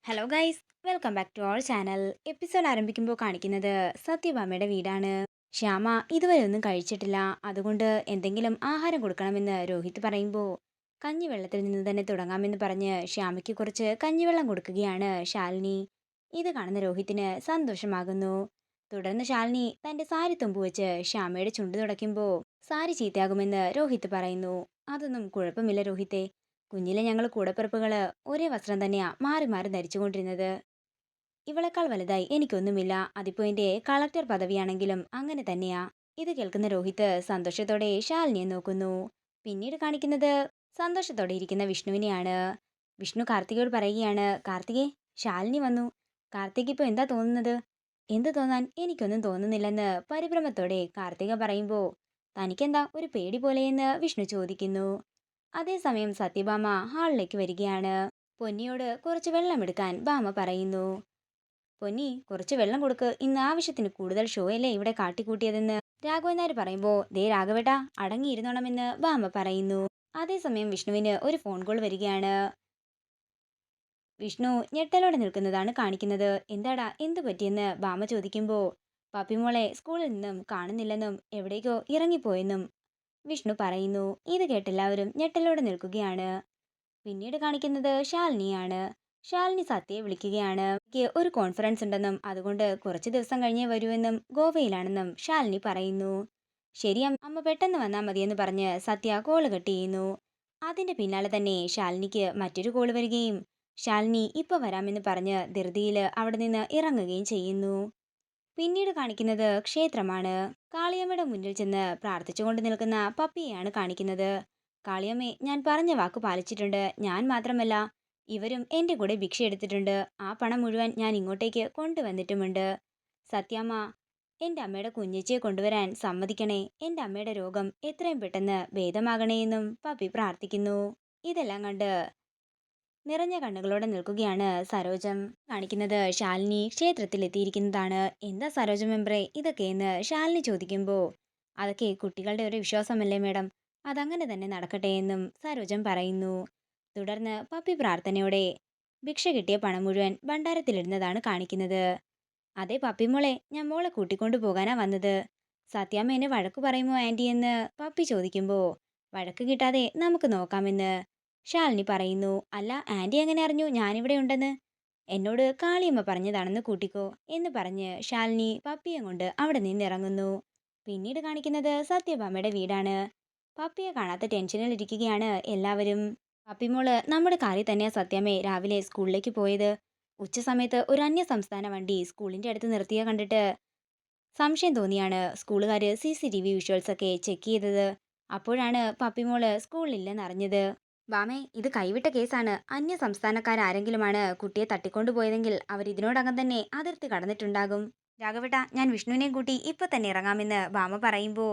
Hello guys, welcome back to our channel. Episode ആരംഭിക്കുമ്പോൾ കാണിക്കുന്നത് സത്യഭാമയുടെ വീടാണ്. ശ്യാമ ഇതുവരെ ഒന്നും കഴിച്ചിട്ടില്ല, അതുകൊണ്ട് എന്തെങ്കിലും ആഹാരം കൊടുക്കണമെന്ന് രോഹിത് പറയുമ്പോൾ കഞ്ഞിവെള്ളത്തിൽ നിന്ന് തന്നെ തുടങ്ങാമെന്ന് പറഞ്ഞ് ശ്യാമയ്ക്ക് കുറച്ച് കഞ്ഞിവെള്ളം കൊടുക്കുകയാണ് ശാലിനി. ഇത് കാണുന്ന രോഹിത്തിന് സന്തോഷമാകുന്നു. തുടർന്ന് ശാലിനി തന്റെ സാരി തുമ്പ് വെച്ച് ശ്യാമയുടെ ചുണ്ടു തുടയ്ക്കുമ്പോൾ സാരി ചീത്തയാകുമെന്ന് രോഹിത് പറയുന്നു. അതൊന്നും കുഴപ്പമില്ല രോഹിത്തെ, കുഞ്ഞിലെ ഞങ്ങൾ കൂടപ്പിറപ്പുകള് ഒരേ വസ്ത്രം തന്നെയാ മാറി മാറി ധരിച്ചുകൊണ്ടിരുന്നത്. ഇവളെക്കാൾ വലുതായി എനിക്കൊന്നുമില്ല, അതിപ്പോ എന്റെ കളക്ടർ പദവിയാണെങ്കിലും അങ്ങനെ തന്നെയാ. ഇത് കേൾക്കുന്ന രോഹിത് സന്തോഷത്തോടെ ശാലിനിയെ നോക്കുന്നു. പിന്നീട് കാണിക്കുന്നത് സന്തോഷത്തോടെ ഇരിക്കുന്ന വിഷ്ണുവിനെയാണ്. വിഷ്ണു കാർത്തികയോട് പറയുകയാണ്, കാർത്തികെ, ശാലിനി വന്നു. കാർത്തിക് ഇപ്പൊ എന്താ തോന്നുന്നത്? എന്ത് തോന്നാൻ, എനിക്കൊന്നും തോന്നുന്നില്ലെന്ന് പരിഭ്രമത്തോടെ കാർത്തിക പറയുമ്പോ തനിക്കെന്താ ഒരു പേടി പോലെയെന്ന് വിഷ്ണു ചോദിക്കുന്നു. അതേസമയം സത്യഭാമ ഹാളിലേക്ക് വരികയാണ്. പൊന്നിയോട് കുറച്ച് വെള്ളമെടുക്കാൻ ഭാമ പറയുന്നു. പൊന്നി, കുറച്ച് വെള്ളം കൊടുക്ക്, ഇന്ന് ആവശ്യത്തിന് കൂടുതൽ ഷോ അല്ലേ ഇവിടെ കാട്ടിക്കൂട്ടിയതെന്ന് രാഘവൻ നായർ പറയുമ്പോ ദേ രാഘവേട്ട, അടങ്ങിയിരുന്നോണമെന്ന് ഭാമ പറയുന്നു. അതേസമയം വിഷ്ണുവിന് ഒരു ഫോൺ കോൾ വരികയാണ്. വിഷ്ണു ഞെട്ടലോടെ നിൽക്കുന്നതാണ് കാണിക്കുന്നത്. എന്താടാ, എന്തു പറ്റിയെന്ന് ഭാമ ചോദിക്കുമ്പോ പപ്പിമോളെ സ്കൂളിൽ നിന്നും കാണുന്നില്ലെന്നും എവിടേക്കോ ഇറങ്ങിപ്പോയെന്നും വിഷ്ണു പറയുന്നു. ഇത് കേട്ടെല്ലാവരും ഞെട്ടലോടെ നിൽക്കുകയാണ്. പിന്നീട് കാണിക്കുന്നത് ശാലിനിയാണ്. ശാലിനി സത്യയെ വിളിക്കുകയാണ്. എനിക്ക് ഒരു കോൺഫറൻസ് ഉണ്ടെന്നും അതുകൊണ്ട് കുറച്ച് ദിവസം കഴിഞ്ഞേ വരുമെന്നും ഗോവയിലാണെന്നും ശാലിനി പറയുന്നു. ശരി അമ്മ പെട്ടെന്ന് വന്നാൽ മതിയെന്ന് പറഞ്ഞ് സത്യ കോള് കട്ട് ചെയ്യുന്നു. അതിന്റെ പിന്നാലെ തന്നെ ശാലിനിക്ക് മറ്റൊരു കോള് വരികയും ശാലിനി ഇപ്പൊ വരാമെന്ന് പറഞ്ഞ് ധൃതിയിൽ അവിടെ നിന്ന് ഇറങ്ങുകയും ചെയ്യുന്നു. പിന്നീട് കാണിക്കുന്നത് ക്ഷേത്രമാണ്. കാളിയമ്മയുടെ മുന്നിൽ ചെന്ന് പ്രാർത്ഥിച്ചുകൊണ്ട് നിൽക്കുന്ന പപ്പിയെയാണ് കാണിക്കുന്നത്. കാളിയമ്മേ, ഞാൻ പറഞ്ഞ വാക്ക് പാലിച്ചിട്ടുണ്ട്. ഞാൻ മാത്രമല്ല, ഇവരും എന്റെ കൂടെ ഭിക്ഷ എടുത്തിട്ടുണ്ട്. ആ പണം മുഴുവൻ ഞാൻ ഇങ്ങോട്ടേക്ക് കൊണ്ടുവന്നിട്ടുമുണ്ട്. സത്യാമ്മ, എന്റെ അമ്മയുടെ കുഞ്ഞിച്ചയെ കൊണ്ടുവരാൻ സമ്മതിക്കണേ. എന്റെ അമ്മയുടെ രോഗം എത്രയും പെട്ടെന്ന് ഭേദമാകണേ എന്നും പപ്പി പ്രാർത്ഥിക്കുന്നു. ഇതെല്ലാം കണ്ട് നിറഞ്ഞ കണ്ണുകളോടെ നിൽക്കുകയാണ് സരോജം. കാണിക്കുന്നത് ശാലിനി ക്ഷേത്രത്തിൽ എത്തിയിരിക്കുന്നതാണ്. എന്താ സരോജ മെമ്പറെ ഇതൊക്കെയെന്ന് ശാലിനി ചോദിക്കുമ്പോൾ അതൊക്കെ കുട്ടികളുടെ ഒരു വിശ്വാസമല്ലേ മേഡം, അതങ്ങനെ തന്നെ നടക്കട്ടെ എന്നും സരോജം പറയുന്നു. തുടർന്ന് പപ്പി പ്രാർത്ഥനയോടെ ഭിക്ഷ കിട്ടിയ പണം മുഴുവൻ ഭണ്ഡാരത്തിലിടുന്നതാണ് കാണിക്കുന്നത്. അതെ പപ്പിമോളെ, ഞാൻ മോളെ കൂട്ടിക്കൊണ്ടു പോകാനാ വന്നത്. സത്യാമ്മ എന്നെ വഴക്കു പറയുമോ ആന്റി എന്ന് പപ്പി ചോദിക്കുമ്പോൾ വഴക്ക് കിട്ടാതെ നമുക്ക് നോക്കാമെന്ന് ശാലിനി പറയുന്നു. അല്ല, ആന്റി എങ്ങനെ അറിഞ്ഞു ഞാനിവിടെ ഉണ്ടെന്ന്? എന്നോട് കാളിയമ്മ പറഞ്ഞതാണെന്ന് കൂട്ടിക്കോ എന്ന് പറഞ്ഞ് ശാലിനി പപ്പിയെ കൊണ്ട് അവിടെ നിന്നിറങ്ങുന്നു. പിന്നീട് കാണിക്കുന്നത് സത്യഭാമയുടെ വീടാണ്. പപ്പിയെ കാണാത്ത ടെൻഷനിൽ ഇരിക്കുകയാണ് എല്ലാവരും. പപ്പിമോള് നമ്മുടെ കാറിൽ തന്നെയാ സത്യമേ രാവിലെ സ്കൂളിലേക്ക് പോയത്. ഉച്ച സമയത്ത് ഒരു അന്യ സംസ്ഥാന വണ്ടി സ്കൂളിന്റെ അടുത്ത് നിർത്തിയ കണ്ടിട്ട് സംശയം തോന്നിയാണ് സ്കൂളുകാര് CCTV വിഷ്വൽസ് ഒക്കെ ചെക്ക് ചെയ്തത്. അപ്പോഴാണ് പപ്പിമോള് സ്കൂളിലില്ലെന്ന് അറിഞ്ഞത്. ബാമേ, ഇത് കൈവിട്ട കേസാണ്. അന്യ സംസ്ഥാനക്കാരെങ്കിലുമാണ് കുട്ടിയെ തട്ടിക്കൊണ്ടുപോയതെങ്കിൽ അവർ ഇതിനോടകം തന്നെ അതിർത്തി കടന്നിട്ടുണ്ടാകും. രാഘവേട്ട, ഞാൻ വിഷ്ണുവിനെയും കൂട്ടി ഇപ്പൊ തന്നെ ഇറങ്ങാമെന്ന് ബാമ പറയുമ്പോ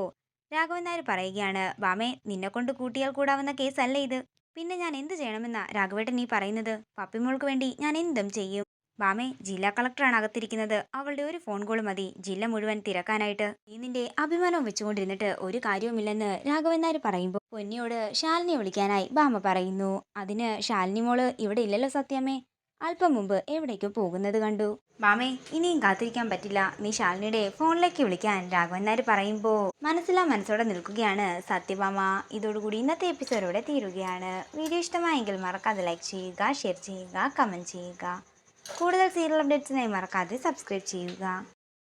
രാഘവൻ നായർ പറയുകയാണ്, ബാമേ, നിന്നെ കൊണ്ട് കൂട്ടിയാൽ കൂടാവുന്ന കേസല്ലേ ഇത്. പിന്നെ ഞാൻ എന്ത് ചെയ്യണമെന്നാ രാഘവേട്ടൻ നീ പറയുന്നത്? പപ്പിമോൾക്ക് വേണ്ടി ഞാൻ എന്തും ചെയ്യും. ബാമേ, ജില്ലാ കളക്ടറാണ് അകത്തിരിക്കുന്നത്. അവളുടെ ഒരു ഫോൺ കോൾ മതി ജില്ല മുഴുവൻ തിരക്കാനായിട്ട്. നീ നിന്റെ അഭിമാനവും വെച്ചുകൊണ്ടിരുന്നിട്ട് ഒരു കാര്യവുമില്ലെന്ന് രാഘവൻ നായർ പറയുമ്പോൾ പൊന്നിയോട് ശാലിനിയെ വിളിക്കാനായി ബാമ പറയുന്നു. അതിന് ശാലിനി മോള് ഇവിടെ ഇല്ലല്ലോ സത്യമേ, അല്പം മുമ്പ് എവിടേക്കോ പോകുന്നത് കണ്ടു. ബാമേ, ഇനിയും കാത്തിരിക്കാൻ പറ്റില്ല. നീ ശാലിനിയുടെ ഫോണിലേക്ക് വിളിക്കാൻ രാഘവൻ നായർ പറയുമ്പോൾ മനസ്സിലാ മനസ്സോടെ നിൽക്കുകയാണ് സത്യഭാമ. ഇതോടുകൂടി ഇന്നത്തെ എപ്പിസോഡ് ഇവിടെ തീരുകയാണ്. വീഡിയോ ഇഷ്ടമായെങ്കിൽ മറക്കാതെ ലൈക്ക് ചെയ്യുക, ഷെയർ ചെയ്യുക, കമന്റ് ചെയ്യുക. കൂടുതൽ സീരിയൽ അപ്ഡേറ്റ്സിനായി മറക്കാതെ സബ്സ്ക്രൈബ് ചെയ്യുക.